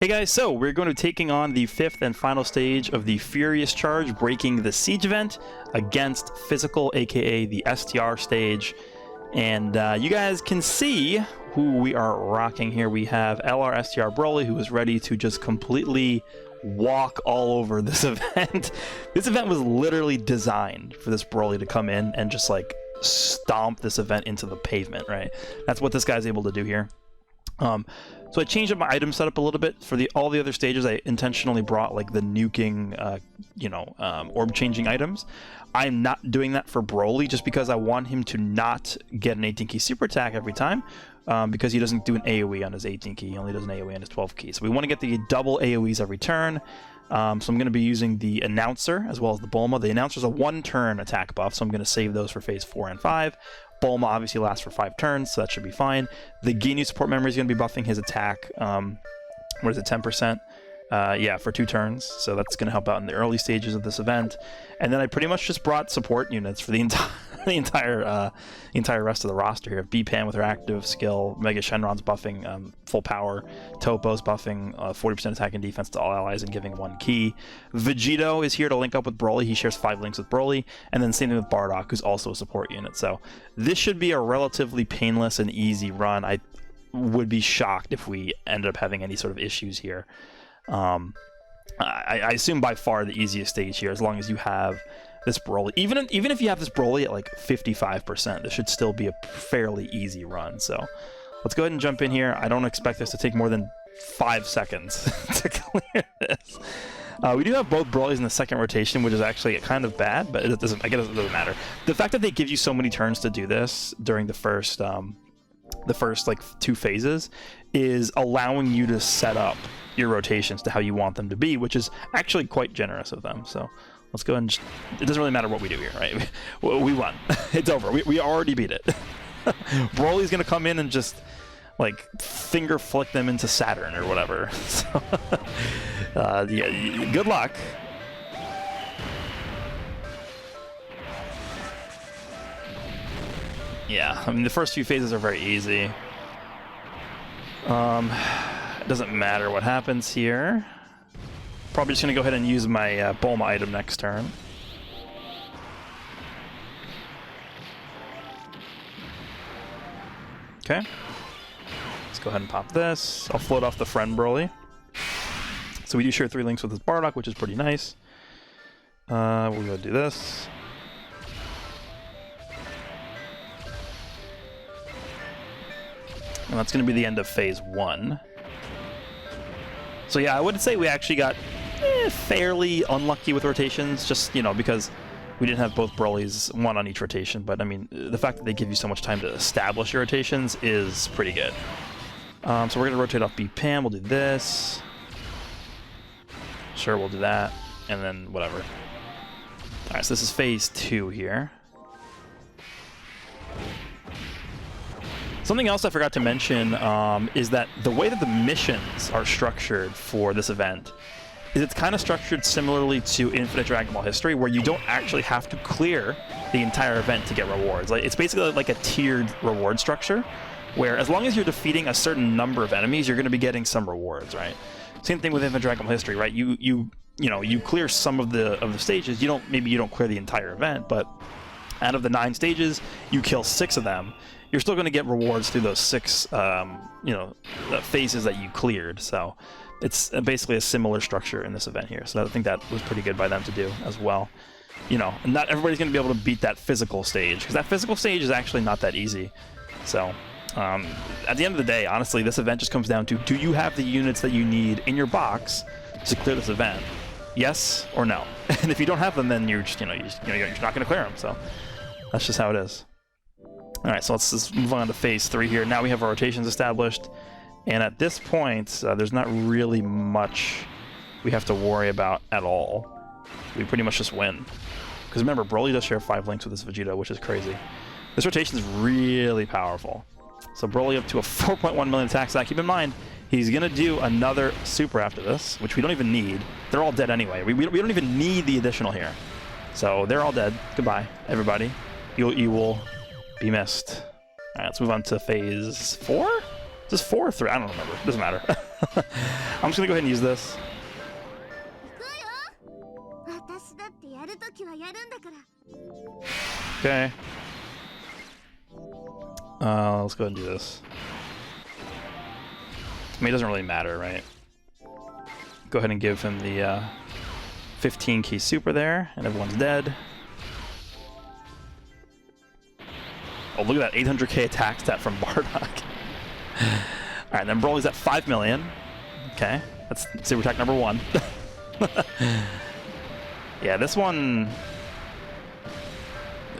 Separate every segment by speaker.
Speaker 1: Hey guys, so we're going to be taking on the 5th and final stage of the Furious Charge, breaking the siege event against Physical, aka the STR stage. And you guys can see who we are rocking here. We have LR STR Broly, who is ready to just completely walk all over this event. This event was literally designed for this Broly to come in and just like stomp this event into the pavement, right? That's what this guy's able to do here. So I changed up my item setup a little bit. For all the other stages, I intentionally brought like the nuking, orb changing items. I'm not doing that for Broly just because I want him to not get an 18 key super attack every time, because he doesn't do an AoE on his 18 key. He only does an AoE on his 12 key. So we want to get the double AoEs every turn. So I'm going to be using the Announcer as well as the Bulma. The Announcer is a 1-turn attack buff, so I'm going to save those for phase 4 and 5. Bulma obviously lasts for 5 turns, so that should be fine. The Ginyu support memory is going to be buffing his attack. What is it, 10%? Yeah, for 2 turns, so that's going to help out in the early stages of this event. And then I pretty much just brought support units for the entire rest of the roster here. B-Pan with her active skill, Mega Shenron's buffing full power, Toppo's buffing 40% attack and defense to all allies and giving 1 key. Vegito is here to link up with Broly. He shares 5 links with Broly, and then same thing with Bardock, who's also a support unit. So this should be a relatively painless and easy run. I would be shocked if we ended up having any sort of issues here. I assume by far the easiest stage here, as long as you have this Broly. Even if you have this Broly at like 55%, this should still be a fairly easy run. So let's go ahead and jump in here. I don't expect this to take more than 5 seconds to clear this. We do have both Brolys in the second rotation, which is actually kind of bad, but it doesn't. I guess it doesn't matter. The fact that they give you so many turns to do this during the first like 2 phases is allowing you to set up your rotations to how you want them to be, which is actually quite generous of them. So let's go ahead and it doesn't really matter what we do here, right? We won. It's over. We already beat it. Broly's gonna come in and just like finger flick them into Saturn or whatever. So yeah, good luck. Yeah, I mean the first few phases are very easy. It doesn't matter what happens here. Probably just gonna go ahead and use my Bulma item next turn. Okay. Let's go ahead and pop this. I'll float off the friend Broly. So we do share 3 links with this Bardock, which is pretty nice. We'll go do this. And that's going to be the end of phase 1. So yeah, I would say we actually got fairly unlucky with rotations, just, because we didn't have both Brolys, 1 on each rotation. But I mean, the fact that they give you so much time to establish your rotations is pretty good. So we're going to rotate off B-Pan. We'll do this. Sure, we'll do that. And then whatever. Alright, so this is phase 2 here. Something else I forgot to mention is that the way that the missions are structured for this event is it's kind of structured similarly to Infinite Dragon Ball History, where you don't actually have to clear the entire event to get rewards. Like, it's basically like a tiered reward structure, where as long as you're defeating a certain number of enemies, you're going to be getting some rewards, right? Same thing with Infinite Dragon Ball History, right? You clear some of the stages. Maybe you don't clear the entire event, but out of the 9 stages, you kill 6 of them. You're still going to get rewards through those 6, phases that you cleared. So it's basically a similar structure in this event here. So I think that was pretty good by them to do as well. Not everybody's going to be able to beat that physical stage, because that physical stage is actually not that easy. So at the end of the day, honestly, this event just comes down to, do you have the units that you need in your box to clear this event? Yes or no? And if you don't have them, then you're just, you're not going to clear them. So that's just how it is. Alright, so let's just move on to phase 3 here. Now we have our rotations established, and at this point, there's not really much we have to worry about at all. We pretty much just win. Because remember, Broly does share 5 links with this Vegeta, which is crazy. This rotation is really powerful. So Broly up to a 4.1 million attack stack. Keep in mind, he's going to do another super after this, which we don't even need. They're all dead anyway. We don't even need the additional here. So they're all dead. Goodbye, everybody. You will be missed. Alright, let's move on to phase 4? Is this 4 or 3? I don't remember. It doesn't matter. I'm just gonna go ahead and use this. Okay. Let's go ahead and do this. I mean, it doesn't really matter, right? Go ahead and give him the 15 key super there, and everyone's dead. Oh, look at that 800k attack stat from Bardock. Alright, then Broly's at 5 million. Okay, that's super attack number 1. Yeah, this one...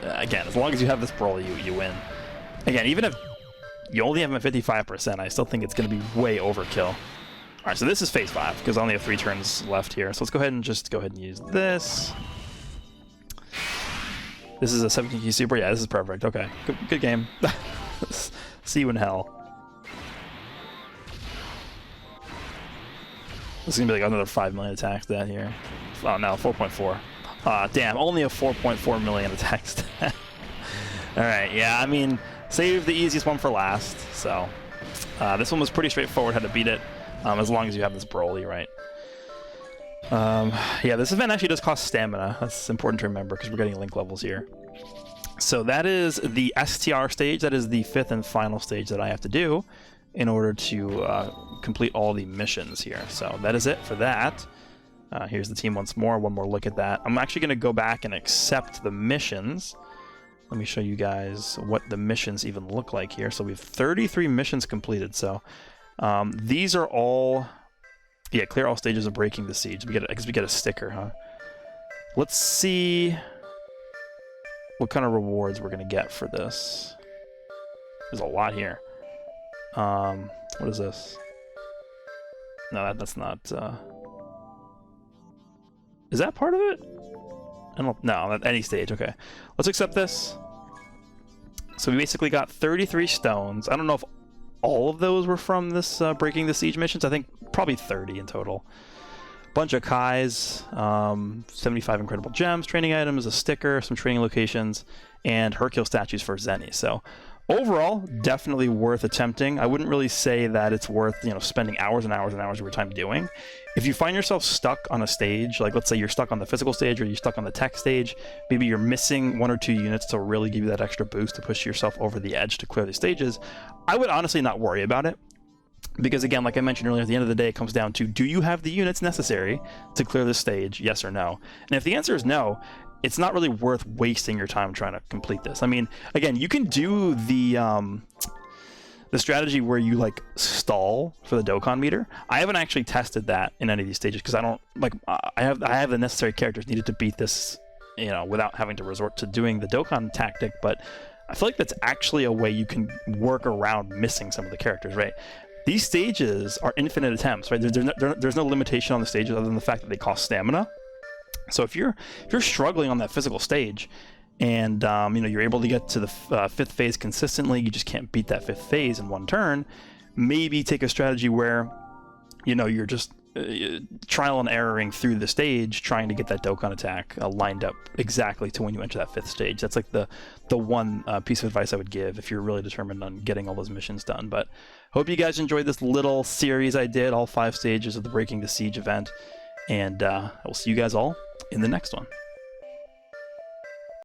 Speaker 1: again, as long as you have this Broly, you win. Again, even if you only have him at 55%, I still think it's going to be way overkill. Alright, so this is phase 5, because I only have 3 turns left here. So let's go ahead and use this. This is a 17 key super? Yeah, this is perfect. Okay, good game. See you in hell. This is going to be like another 5 million attack stat here. Oh no, 4.4. Damn, only a 4.4 million attack stat. Alright, yeah, I mean, save the easiest one for last. So, this one was pretty straightforward how to beat it, as long as you have this Broly, right? Yeah, this event actually does cost stamina. That's important to remember because we're getting link levels here. So that is the STR stage. That is the 5th and final stage that I have to do in order to complete all the missions here. So that is it for that. Here's the team once more. One more look at that. I'm actually going to go back and accept the missions. Let me show you guys what the missions even look like here. So we have 33 missions completed. So these are all... yeah, clear all stages of breaking the siege. I guess we get a sticker, huh? Let's see what kind of rewards we're gonna get for this. There's a lot here. What is this? No, that's not. Is that part of it? I don't. No, not any stage. Okay, let's accept this. So we basically got 33 stones. I don't know if all of those were from this breaking the siege missions. I think probably 30 in total. Bunch of Kais, 75 incredible gems, training items, a sticker, some training locations, and Hercule statues for Zenny. So overall, definitely worth attempting. I wouldn't really say that it's worth, you know, spending hours and hours and hours of your time doing. If you find yourself stuck on a stage, like let's say you're stuck on the physical stage or you're stuck on the tech stage, maybe you're missing 1 or 2 units to really give you that extra boost to push yourself over the edge to clear the stages, I would honestly not worry about it. Because again, like I mentioned earlier, at the end of the day, it comes down to, do you have the units necessary to clear this stage, yes or no? And if the answer is no, it's not really worth wasting your time trying to complete this. I mean, again, you can do the strategy where you like stall for the Dokkan meter. I haven't actually tested that in any of these stages because I don't like. I have the necessary characters needed to beat this, you know, without having to resort to doing the Dokkan tactic. But I feel like that's actually a way you can work around missing some of the characters, right? These stages are infinite attempts, right? There's no limitation on the stages other than the fact that they cost stamina. So if you're struggling on that physical stage, and you know, you're able to get to the 5th phase consistently, you just can't beat that 5th phase in one turn. Maybe take a strategy where, you know, you're just trial and erroring through the stage, trying to get that Dokkan attack lined up exactly to when you enter that 5th stage. That's like the one piece of advice I would give if you're really determined on getting all those missions done. But hope you guys enjoyed this little series I did, all 5 stages of the Breaking the Siege event, and I will see you guys all in the next one.